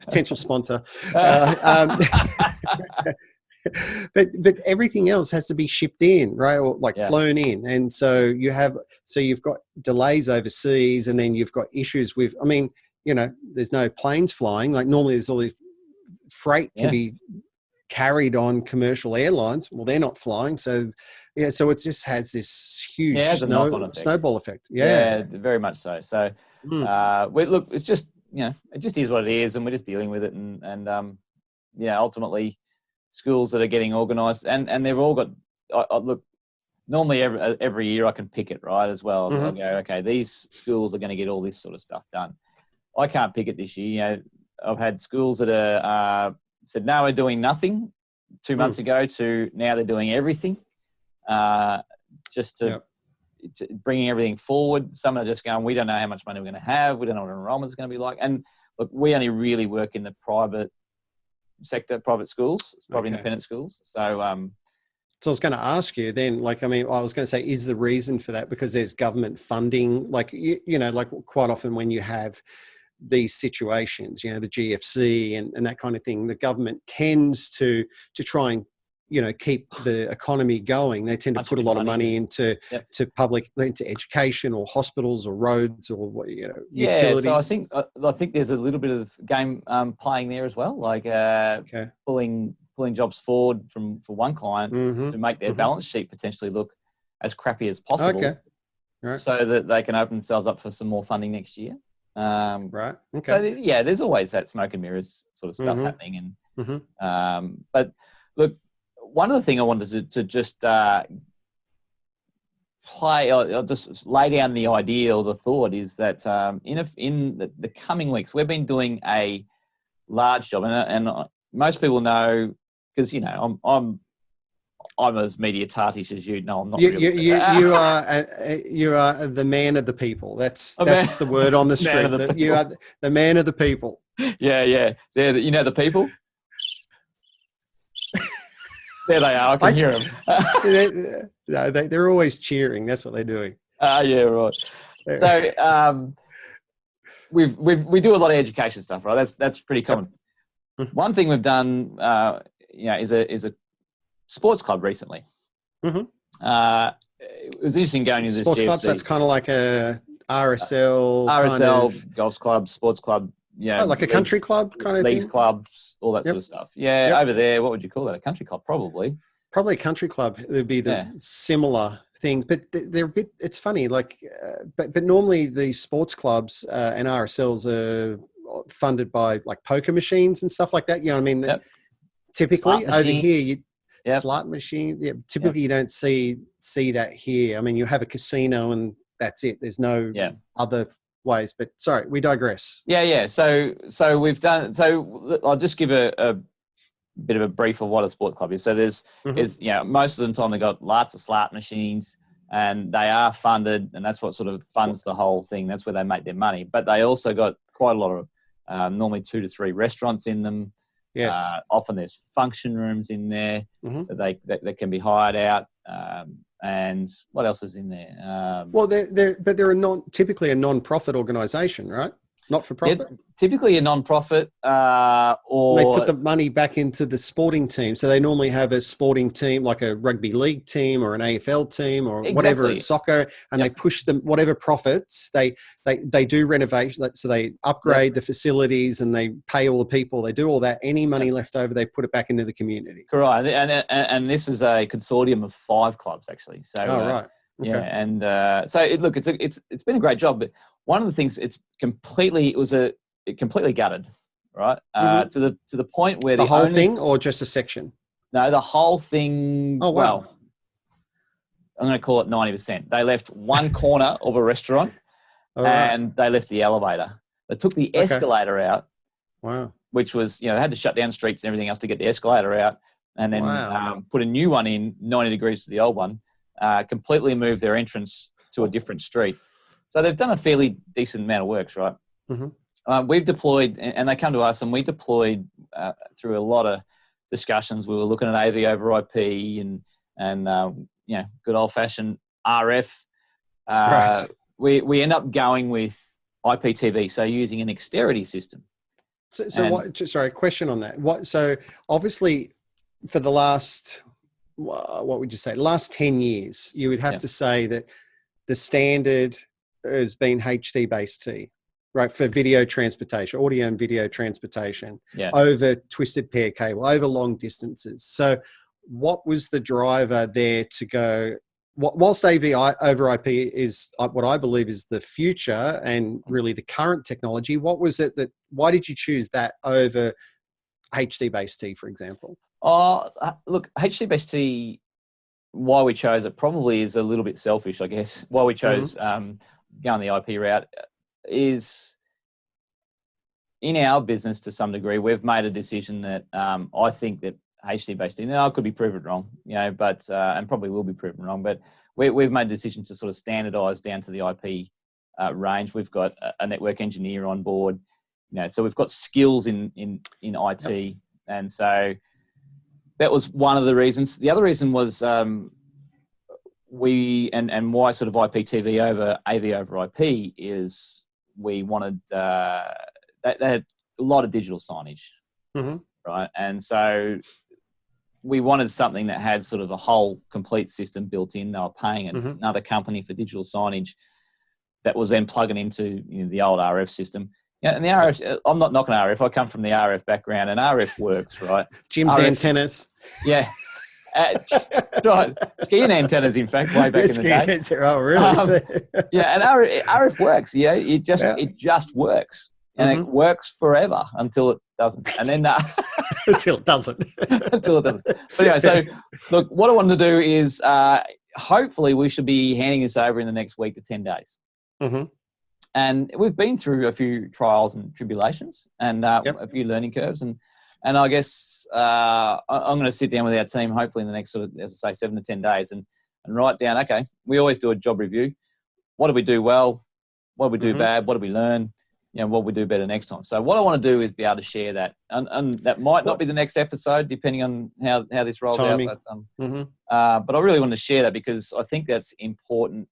Speaker 2: Potential sponsor. But everything else has to be shipped in, right? Or like flown in. And so you've got delays overseas, and then you've got issues with, there's no planes flying. Like normally there's all these freight can be carried on commercial airlines. Well, they're not flying. So it just has this huge snowball effect.
Speaker 1: Yeah, very much so. So look, it's just, it just is what it is, and we're just dealing with it. And ultimately, schools that are getting organised, and they've all got. Look, normally every year I can pick it, right, as well.
Speaker 2: Mm-hmm.
Speaker 1: I'll go, okay, these schools are going to get all this sort of stuff done. I can't pick it this year. You know, I've had schools that are said, no, we're doing nothing 2 months ago to now they're doing everything, just to bringing everything forward. Some are just going, we don't know how much money we're going to have. We don't know what enrollment is going to be like. And look, we only really work in the private sector, private schools, private independent schools. So
Speaker 2: I was going to ask you then, like, I mean, I was going to say, is the reason for that because there's government funding? Like, you know, like quite often when you have these situations, you know, the GFC and that kind of thing, the government tends to try and, you know, keep the economy going. They tend to put a lot of money into into education or hospitals or roads or, you know, utilities.
Speaker 1: So I think there's a little bit of game playing there as well, like pulling jobs forward for one client to make their balance sheet potentially look as crappy as possible, so that they can open themselves up for some more funding next year.
Speaker 2: Right. Okay.
Speaker 1: So there's always that smoke and mirrors sort of stuff happening, and but look, one of the things I wanted to just I'll just lay down the idea or the thought is that in the coming weeks we've been doing a large job, and most people know because you know I'm as media tartish as you. No, I'm not.
Speaker 2: You are the man of the people. That's the word on the street. You are the man of the people.
Speaker 1: Yeah. You know the people. There they are. I can hear them.
Speaker 2: They're always cheering. That's what they're doing.
Speaker 1: Yeah, right. So we do a lot of education stuff, right? That's pretty common. One thing we've done, is a sports club recently. It was interesting going to this
Speaker 2: sports
Speaker 1: GFC.
Speaker 2: clubs. That's kind of like a RSL,
Speaker 1: golf club, sports club. Yeah,
Speaker 2: like a country club kind of
Speaker 1: leagues
Speaker 2: thing.
Speaker 1: Clubs, all that sort of stuff. Yeah, over there, what would you call that? A country club, probably.
Speaker 2: Probably a country club. There'd be the similar thing, but they're a bit. It's funny, like, but normally the sports clubs and RSLs are funded by like poker machines and stuff like that. You know what I mean? Typically over here, slot machine. Yeah, typically you don't see that here. I mean, you have a casino and that's it. There's no other ways, but sorry, we digress.
Speaker 1: So we've done. So I'll just give a bit of a brief of what a sports club is. So there's most of the time they got lots of slot machines, and they are funded, and that's what sort of funds the whole thing. That's where they make their money. But they also got quite a lot of normally 2 to 3 restaurants in them.
Speaker 2: Yes.
Speaker 1: Often there's function rooms in there that can be hired out. And what else is in there?
Speaker 2: Well, they're typically a non-profit organisation, right? Not for profit.
Speaker 1: Yeah, typically a non-profit, or
Speaker 2: they put the money back into the sporting team. So they normally have a sporting team, like a rugby league team or an AFL team or whatever, it's soccer, and they push them whatever profits. They do renovation, so they upgrade the facilities and they pay all the people. They do all that. Any money left over, they put it back into the community.
Speaker 1: Correct, and this is a consortium of 5 clubs actually. So
Speaker 2: right. Okay.
Speaker 1: Yeah, and so it's been a great job. But one of the things it completely gutted, right? To the point where
Speaker 2: the whole thing or just a section?
Speaker 1: No, the whole thing.
Speaker 2: Oh wow!
Speaker 1: Well, I'm going to call it 90%. They left one corner of a restaurant, and they left the elevator. They took the escalator out.
Speaker 2: Wow!
Speaker 1: Which was they had to shut down streets and everything else to get the escalator out, and then put a new one in 90 degrees to the old one. Completely moved their entrance to a different street. So they've done a fairly decent amount of works, right? We've deployed, and they come to us, and we deployed through a lot of discussions. We were looking at AV over IP and good old fashioned RF.
Speaker 2: Right.
Speaker 1: We end up going with IPTV, so using an Xterity system.
Speaker 2: Sorry, question on that. So obviously, for the last, what would you say, last 10 years, you would have to say that the standard has been HD-based, right, for video transportation, audio and video transportation, over twisted pair cable, over long distances. So what was the driver there to go, whilst AV over IP is what I believe is the future and really the current technology, why did you choose that over HD-based, for example?
Speaker 1: Look, HD-based why we chose it probably is a little bit selfish, I guess. Why we chose going the IP route is, in our business to some degree, we've made a decision that I think that HD-based, I could be proven wrong, but and probably will be proven wrong, but we've made a decision to sort of standardise down to the IP range. We've got a network engineer on board, so we've got skills in IT, and so that was one of the reasons. The other reason was we and why sort of IPTV over AV over IP is we wanted they had a lot of digital signage, right? And so we wanted something that had sort of a whole complete system built in. They were paying another company for digital signage that was then plugging into the old RF system. And the RF, I'm not knocking RF. I come from the RF background, and RF works, right?
Speaker 2: Jim's
Speaker 1: RF,
Speaker 2: antennas.
Speaker 1: Yeah. Right. Skehan antennas, in fact, way back in the day.
Speaker 2: Oh, really?
Speaker 1: And RF works. Yeah, it just works. And it works forever until it doesn't. And then
Speaker 2: until it doesn't.
Speaker 1: Until it doesn't. But anyway, so look, what I wanted to do is hopefully we should be handing this over in the next week to 10 days. And we've been through a few trials and tribulations and a few learning curves. And I guess I'm going to sit down with our team hopefully in the next sort of, as I say, 7 to 10 days and write down, okay, we always do a job review. What did we do well? What did we do bad? What did we learn? What we do better next time. So what I want to do is be able to share that. And that might not be the next episode, depending on how this rolls out. But I really want to share that because I think that's important.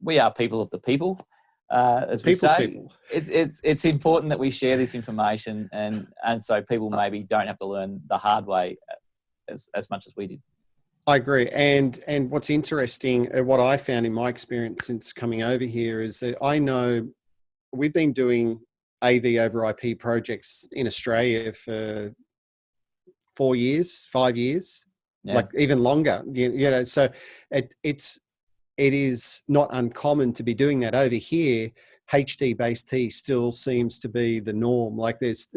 Speaker 1: We are people of the people. As we say,
Speaker 2: people.
Speaker 1: It's important that we share this information and so people maybe don't have to learn the hard way as much as we did.
Speaker 2: I agree. And what's interesting, what I found in my experience since coming over here is that I know we've been doing AV over IP projects in Australia for 4 years, 5 years, like even longer. So it is not uncommon to be doing that over here. HD-based T still seems to be the norm. Like there's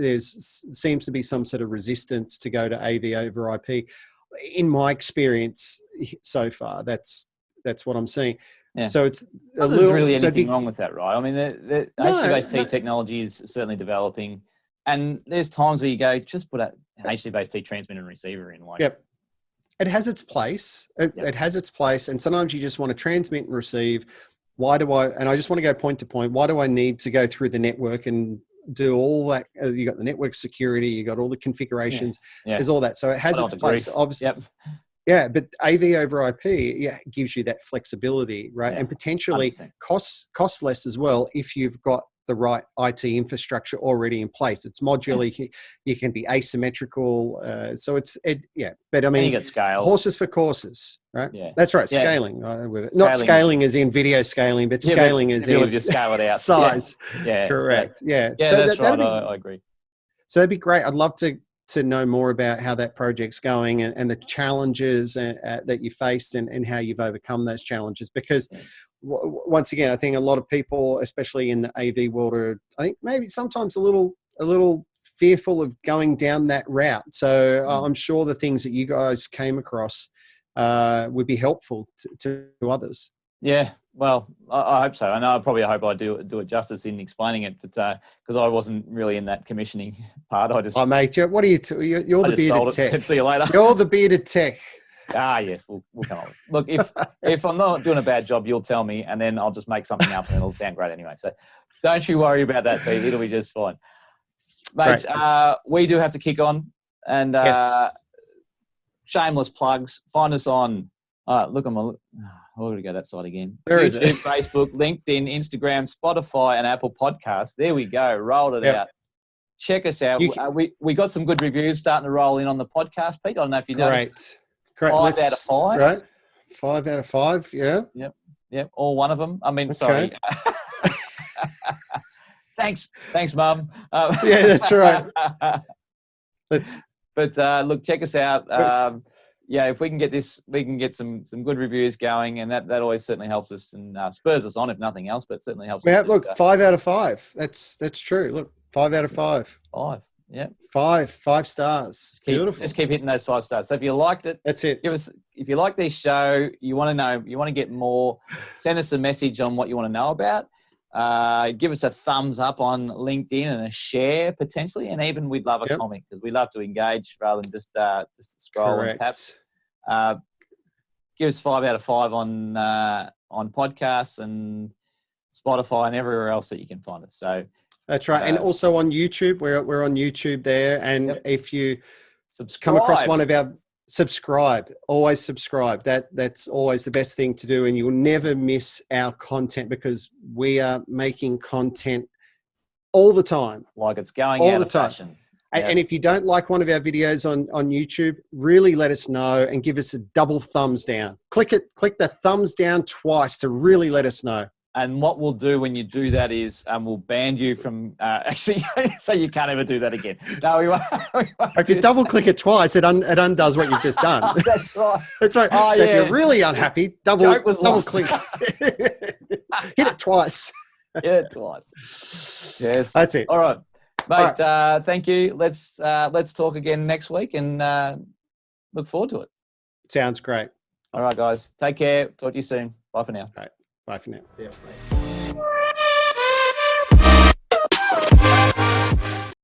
Speaker 2: seems to be some sort of resistance to go to AV over IP. In my experience so far, that's what I'm seeing. Yeah. So it's
Speaker 1: there's really anything wrong with that, right? I mean, the HD-based T technology is certainly developing, and there's times where you go, just put a HD-based T transmitter and receiver in.
Speaker 2: It has its place. It has its place, and sometimes you just want to transmit and receive. And I just want to go point to point. Why do I need to go through the network and do all that? You got the network security, you got all the configurations. There's all that. So it has its place, obviously. Yeah, but AV over IP, gives you that flexibility, right? And potentially costs less as well if you've got the right IT infrastructure already in place. It's modular. You can be asymmetrical. But I mean,
Speaker 1: you get scale.
Speaker 2: Horses for courses, right? Yeah, that's right. Scaling. Not scaling as in video scaling, but scaling as in
Speaker 1: just scale it out.
Speaker 2: Size. Yeah, correct. So
Speaker 1: that's right. I agree.
Speaker 2: So that'd be great. I'd love to know more about how that project's going and the challenges that you faced and how you've overcome those challenges. Because once again, I think a lot of people, especially in the AV world, are, I think, maybe sometimes a little fearful of going down that route. So I'm sure the things that you guys came across would be helpful to others.
Speaker 1: Yeah, well, I hope so. I know. I hope I do it justice in explaining it, but because I wasn't really in that commissioning part, I just.
Speaker 2: Oh, mate, what are you? You're the bearded tech.
Speaker 1: Said, see you later.
Speaker 2: You're the bearded tech.
Speaker 1: Yes, we'll come on. Look, if I'm not doing a bad job, you'll tell me, and then I'll just make something up, and it'll sound great anyway. So, don't you worry about that, Pete. It'll be just fine, mate. We do have to kick on, and shameless plugs. Find us on. Look, I'm going to go that side again.
Speaker 2: There is
Speaker 1: YouTube, Facebook, LinkedIn, Instagram, Spotify, and Apple Podcasts. There we go. Rolled it out. Check us out. We got some good reviews starting to roll in on the podcast, Pete. I don't know if you noticed.
Speaker 2: Great.
Speaker 1: 5 out of 5.
Speaker 2: Right. 5 out of 5. Yeah.
Speaker 1: Yep. All one of them. I mean, sorry. Thanks, Mum.
Speaker 2: That's right.
Speaker 1: Look, check us out. If we can get this, we can get some good reviews going, and that always certainly helps us and spurs us on, if nothing else, but certainly helps us.
Speaker 2: Look, 5 out of 5. That's true. Look, 5 out of 5.
Speaker 1: 5. Yeah.
Speaker 2: 5 stars. Beautiful.
Speaker 1: Just keep hitting those 5 stars. So if you liked it,
Speaker 2: that's it.
Speaker 1: If you like this show, you want to know, you want to get more, send us a message on what you want to know about. Give us a thumbs up on LinkedIn and a share potentially, and even we'd love a comment because we love to engage rather than just scroll and tap. Give us 5 out of 5 on podcasts and Spotify and everywhere else that you can find us. So
Speaker 2: that's right, and also on YouTube. We're on YouTube there, and if you come across one of our always subscribe. That's always the best thing to do, and you'll never miss our content because we are making content all the time,
Speaker 1: like it's going all out the of time. Fashion.
Speaker 2: And if you don't like one of our videos on YouTube, really let us know and give us a double thumbs down. Click the thumbs down twice to really let us know.
Speaker 1: And what we'll do when you do that is we'll ban you from actually, so you can't ever do that again. No, we won't.
Speaker 2: If you double click it twice, it undoes what you've just done.
Speaker 1: That's right.
Speaker 2: That's right.
Speaker 1: Oh,
Speaker 2: so if you're really unhappy, double click. Hit it twice.
Speaker 1: Hit it twice. Yes.
Speaker 2: That's it.
Speaker 1: All right, mate. Right. Thank you. Let's talk again next week and look forward to it.
Speaker 2: Sounds great.
Speaker 1: All right, guys. Take care. Talk to you soon. Bye for now.
Speaker 2: All right. Bye for now. Yeah.